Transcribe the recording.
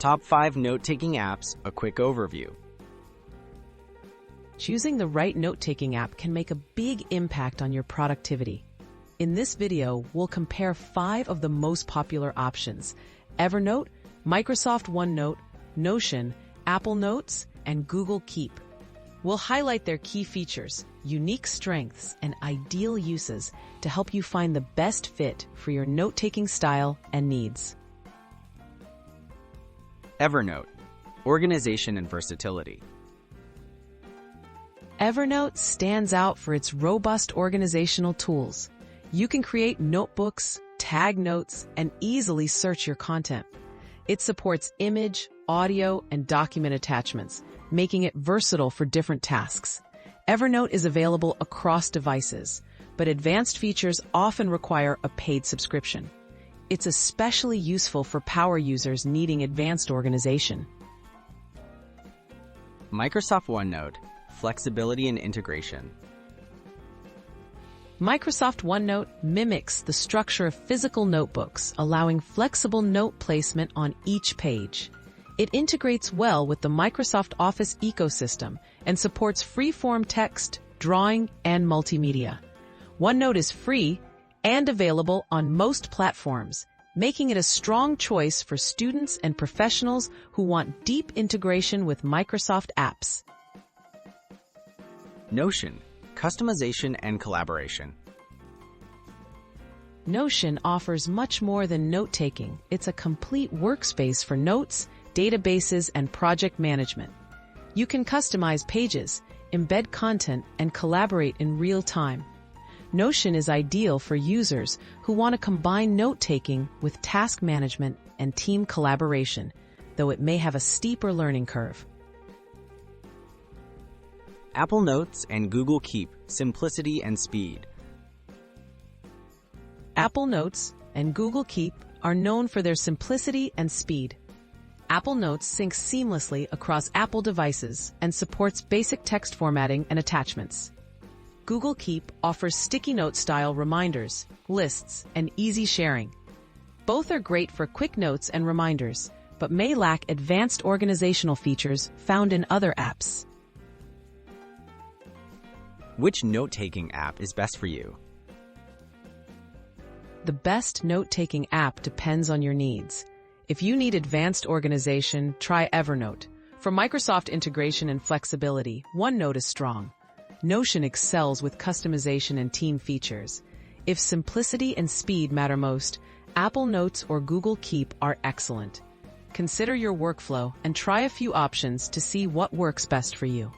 Top 5 note-taking apps, a quick overview. Choosing the right note-taking app can make a big impact on your productivity. In this video, we'll compare 5 of the most popular options: Evernote, Microsoft OneNote, Notion, Apple Notes, and Google Keep. We'll highlight their key features, unique strengths, and ideal uses to help you find the best fit for your note-taking style and needs. Evernote, organization and versatility. Evernote stands out for its robust organizational tools. You can create notebooks, tag notes, and easily search your content. It supports image, audio, and document attachments, making it versatile for different tasks. Evernote is available across devices, but advanced features often require a paid subscription. It's especially useful for power users needing advanced organization. Microsoft OneNote, flexibility and integration. Microsoft OneNote mimics the structure of physical notebooks, allowing flexible note placement on each page. It integrates well with the Microsoft Office ecosystem and supports free-form text, drawing, and multimedia. OneNote is free and available on most platforms, making it a strong choice for students and professionals who want deep integration with Microsoft apps. Notion, customization and collaboration. Notion offers much more than note-taking. It's a complete workspace for notes, databases, and project management. You can customize pages, embed content, and collaborate in real time. Notion is ideal for users who want to combine note-taking with task management and team collaboration, though it may have a steeper learning curve. Apple Notes and Google Keep, simplicity and speed. Apple Notes and Google Keep are known for their simplicity and speed. Apple Notes syncs seamlessly across Apple devices and supports basic text formatting and attachments. Google Keep offers sticky note-style reminders, lists, and easy sharing. Both are great for quick notes and reminders, but may lack advanced organizational features found in other apps. Which note-taking app is best for you? The best note-taking app depends on your needs. If you need advanced organization, try Evernote. For Microsoft integration and flexibility, OneNote is strong. Notion excels with customization and team features. If simplicity and speed matter most, Apple Notes or Google Keep are excellent. Consider your workflow and try a few options to see what works best for you.